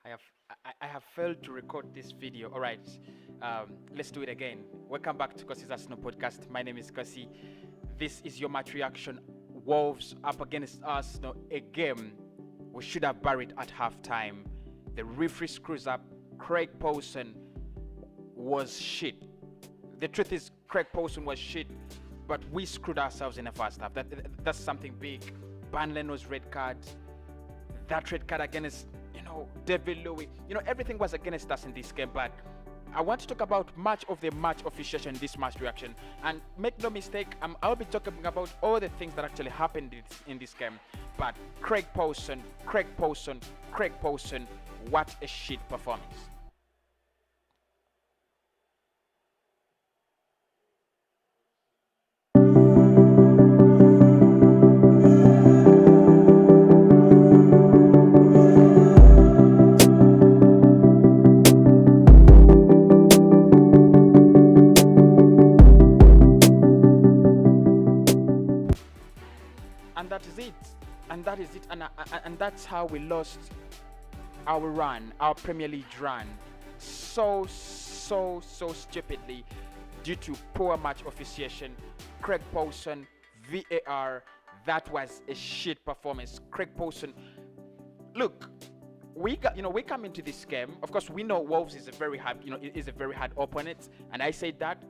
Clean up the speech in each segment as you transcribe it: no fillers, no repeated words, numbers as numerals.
I have I have failed to record this video. All right, let's do it again. Welcome back to Kosi's Arsenal podcast. My name is Kosi. This is your match reaction. Wolves up against Arsenal, a game we should have buried at halftime. The referee screws up. Craig Pawson was shit. The truth is, Craig Pawson was shit, but we screwed ourselves in the first half. That's something big. Ban Leno's red card, that red card against David Louis. Everything was against us in this game, but I want to talk about much of the match officiation in this match reaction. And make no mistake, I'll be talking about all the things that actually happened in this game. But Craig Pawson, what a shit performance. And that is it. And that's how we lost our run, our Premier League run, so stupidly due to poor match officiation. Craig Pawson, VAR, that was a shit performance. Craig Pawson, look, we come into this game. Of course, we know Wolves is a very hard, is a very hard opponent, and I said that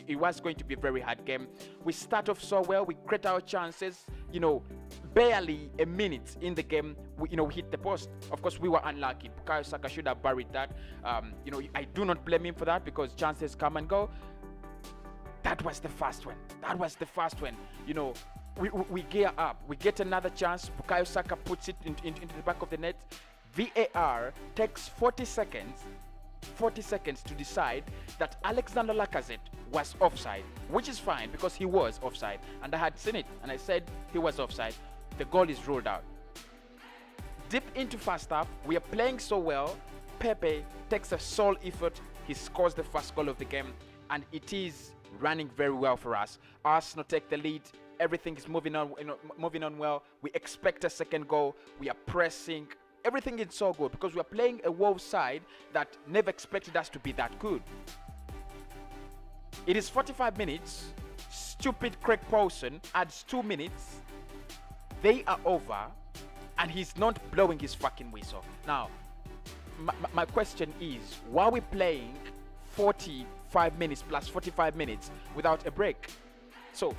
it was going to be a very hard game. We start off so well, we create our chances. Barely a minute in the game, we hit the post. Of course, we were unlucky. Bukayo Saka should have buried that. I do not blame him for that because chances come and go. That was the first one. We gear up. We get another chance. Bukayo Saka puts it into the back of the net. VAR takes 40 seconds to decide that Alexander Lacazette was offside, which is fine because he was offside, and I had seen it and I said he was offside. The goal is ruled out. Deep into first half, we are playing so well. Pepe takes a sole effort. He scores the first goal of the game, and it is running very well for us. Arsenal take the lead. Everything is moving on well. We expect a second goal. We are pressing. Everything is so good because we are playing a Wolves side that never expected us to be that good. It is 45 minutes. Stupid Craig Pawson adds 2 minutes. They are over, and he's not blowing his fucking whistle. Now, my question is, why are we playing 45 minutes plus 45 minutes without a break? So,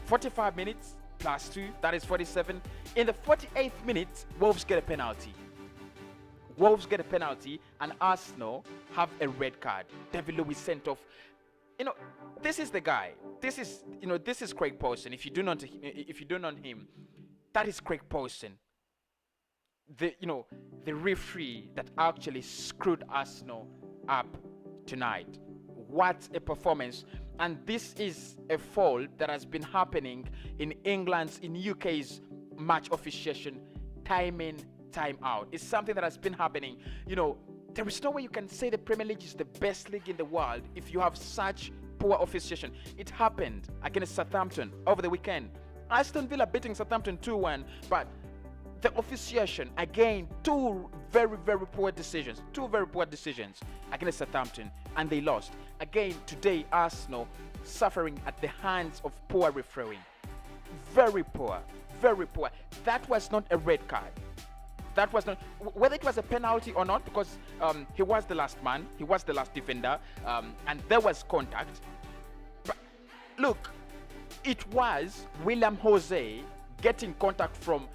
45 minutes plus 2, that is 47. In the 48th minute, Wolves get a penalty. And Arsenal have a red card. David Louis sent off. This is the guy. This is Craig Pawson. If you do not know him, that is Craig Pawson. The referee that actually screwed Arsenal up tonight. What a performance. And this is a fault that has been happening in England's, in UK's match officiation, time in, time out. It's something that has been happening. There is no way you can say the Premier League is the best league in the world if you have such poor officiation. It happened against Southampton over the weekend. Aston Villa beating Southampton 2-1, but the officiation, again, two very poor decisions against Southampton, and they lost. Again, today, Arsenal suffering at the hands of poor refereeing. Very poor. That was not a red card. That was not, whether it was a penalty or not, because he was the last man, he was the last defender, and there was contact. But look, it was William Jose getting contact from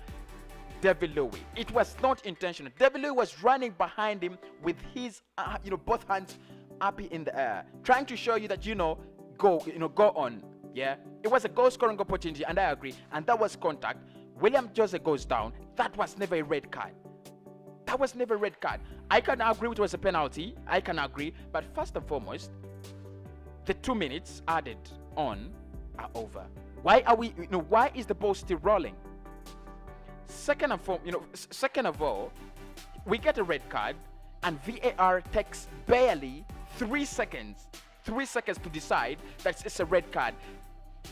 David Louis. It was not intentional. David Louis was running behind him with his, both hands up in the air, trying to show you that go on. Yeah, it was a goal-scoring opportunity, and I agree. And that was contact. William Jose goes down. That was never a red card. I can agree it was a penalty. I can agree. But first and foremost, the 2 minutes added on are over. Why are we? Why is the ball still rolling? Second of all, we get a red card, and VAR takes barely 3 seconds. 3 seconds to decide that it's a red card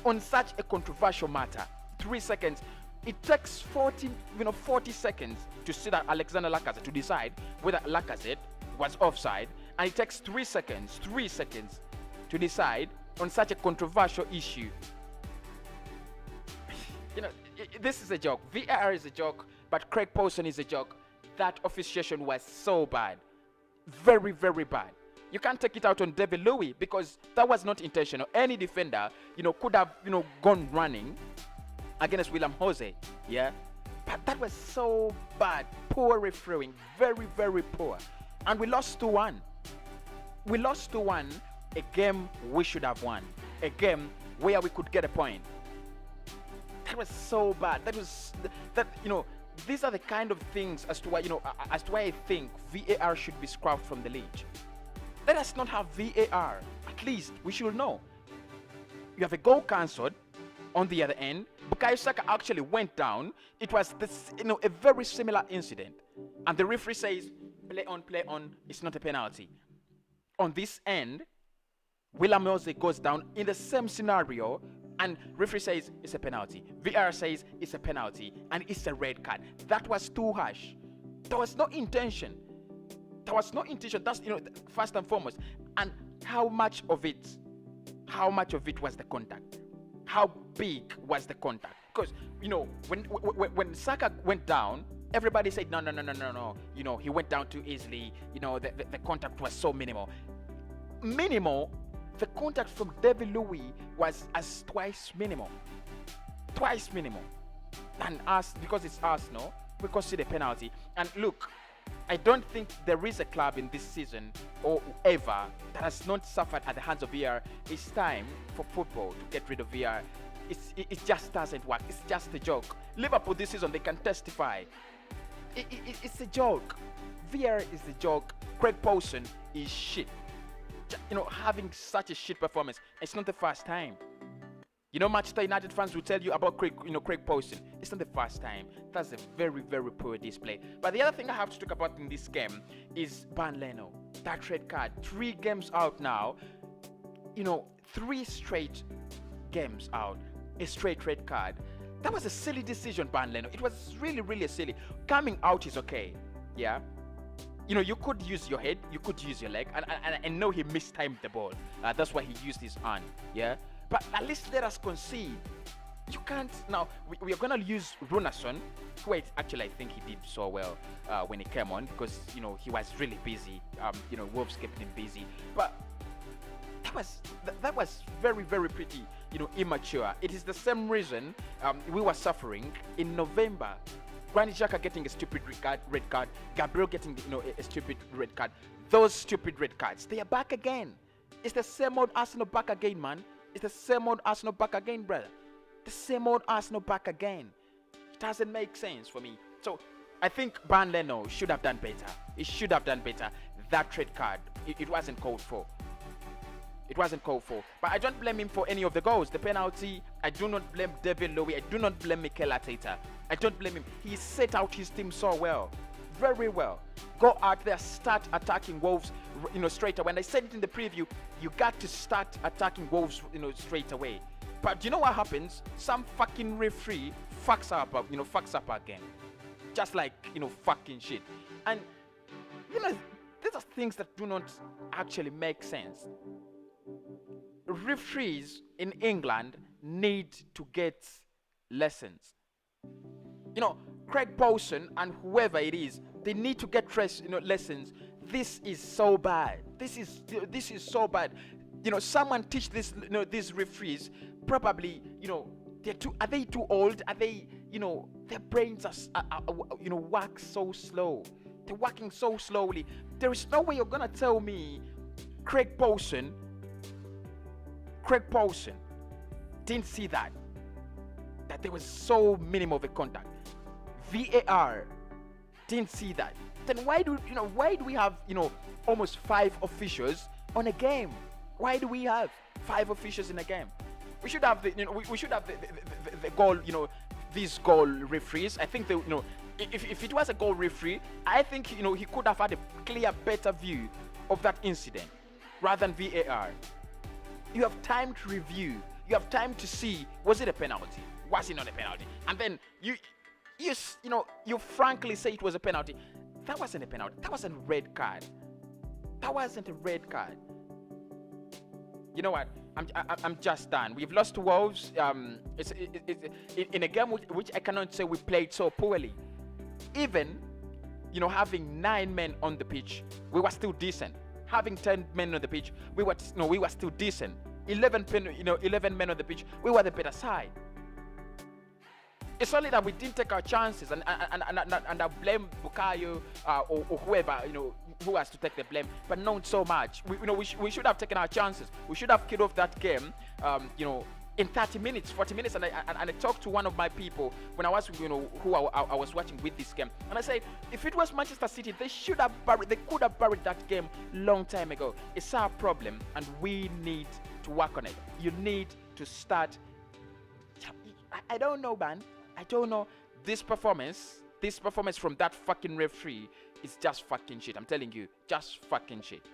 on such a controversial matter. 3 seconds. It takes 40 seconds to see that Alexander Lacazette to decide whether Lacazette was offside, and it takes 3 seconds to decide on such a controversial issue. This is a joke. VAR is a joke, but Craig Pawson is a joke. That officiation was so bad. Very, very bad. You can't take it out on David Louis because that was not intentional. Any defender, could have, gone running against William Jose. Yeah. But that was so bad. Poor refereeing. Very, very poor. And we lost 2-1. We lost 2-1. A game we should have won. A game where we could get a point. That was so bad. These are the kind of things as to why I think VAR should be scrapped from the league. Let us not have VAR. At least we should know. You have a goal cancelled on the other end. Bukayo Saka actually went down. It was this, a very similar incident, and the referee says, play on. It's not a penalty. On this end, William Jose goes down in the same scenario, and referee says it's a penalty. VAR says it's a penalty, and it's a red card. That was too harsh. There was no intention. That's first and foremost. And how much of it was the contact? How big was the contact? Because when Saka went down, everybody said no. He went down too easily. The contact was so minimal. The contact from David Louis was as twice minimal. And us, because it's Arsenal, we consider penalty. And look, I don't think there is a club in this season or ever that has not suffered at the hands of VAR. It's time for football to get rid of VAR. It just doesn't work. It's just a joke. Liverpool this season, they can testify. It's a joke. VAR is a joke. Craig Pawson is shit. Having such a shit performance, it's not the first time. Manchester United fans will tell you about Craig Pawson. It's not the first time. That's a very, very poor display. But the other thing I have to talk about in this game is Ban Leno. That red card. 3 games out now. 3 straight games out. A straight red card. That was a silly decision, Ban Leno. It was really, really silly. Coming out is okay. Yeah. You could use your head. You could use your leg. And I know he mistimed the ball. That's why he used his hand. Yeah. But at least let us concede. You can't now. We are gonna use Runarsson, who actually I think he did so well when he came on because he was really busy. Wolves kept him busy. But that was very, very pretty. Immature. It is the same reason we were suffering in November. Granit Xhaka getting a stupid red card. Gabriel getting a stupid red card. Those stupid red cards. They are back again. It's the same old Arsenal back again, man. It's the same old Arsenal back again, brother. The same old Arsenal back again. It doesn't make sense for me. So I think Ban Leno should have done better. He should have done better. That red card, it wasn't called for. It wasn't called for. But I don't blame him for any of the goals. The penalty, I do not blame David Louis. I do not blame Mikel Arteta. I don't blame him. He set out his team so well. Very well. Go out there, start attacking Wolves, straight away. When I said it in the preview, you got to start attacking Wolves, straight away. But you know what happens? Some fucking referee fucks up our game. Just like, fucking shit. And, these are things that do not actually make sense. Referees in England need to get lessons. Craig Pawson and whoever it is, they need to get lessons. This is so bad. This is so bad. Someone teach this. These referees probably. Are they too old? Are they? Their brains are work so slow. They're working so slowly. There is no way you're gonna tell me, Craig Pawson didn't see that there was so minimal of a contact. VAR didn't see that. Then why do we have almost 5 officials on a game? Why do we have 5 officials in a game? We should have we should have the goal, these goal referees. I think if it was a goal referee, I think he could have had a clear, better view of that incident rather than VAR. You have time to review. You have time to see, was it a penalty? Was it not a penalty? And then you frankly say it was a penalty. That wasn't a penalty. That wasn't a red card. That wasn't a red card. You know what? I'm just done. We've lost to Wolves. It's in a game which I cannot say we played so poorly. Even, having 9 men on the pitch, we were still decent. Having 10 men on the pitch, we were still decent. 11 men on the pitch, we were the better side. It's only that we didn't take our chances, and I blame Bukayo or whoever who has to take the blame, but not so much. We should have taken our chances. We should have killed off that game, in 30 minutes, 40 minutes. And I talked to one of my people when I was, who I was watching with this game, and I said, if it was Manchester City, they could have buried that game long time ago. It's our problem, and we need to work on it. You need to start. I don't know, man. I don't know. This performance from that fucking referee is just fucking shit. I'm telling you, just fucking shit.